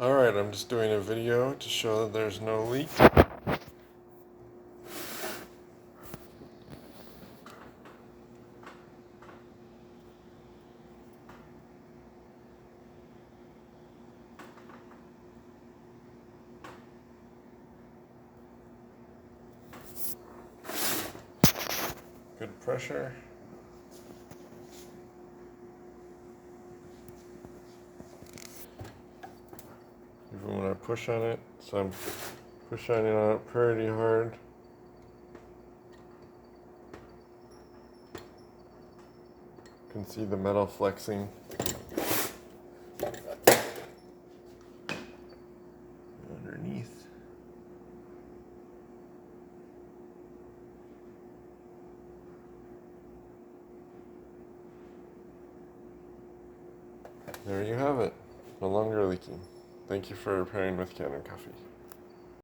Alright, I'm just doing a video to show that there's no leak. Good pressure. Even when I push on it, so I'm pushing on it pretty hard. You can see the metal flexing. Underneath. There you have it. No longer leaking. Thank you for pairing with Kanen Coffee.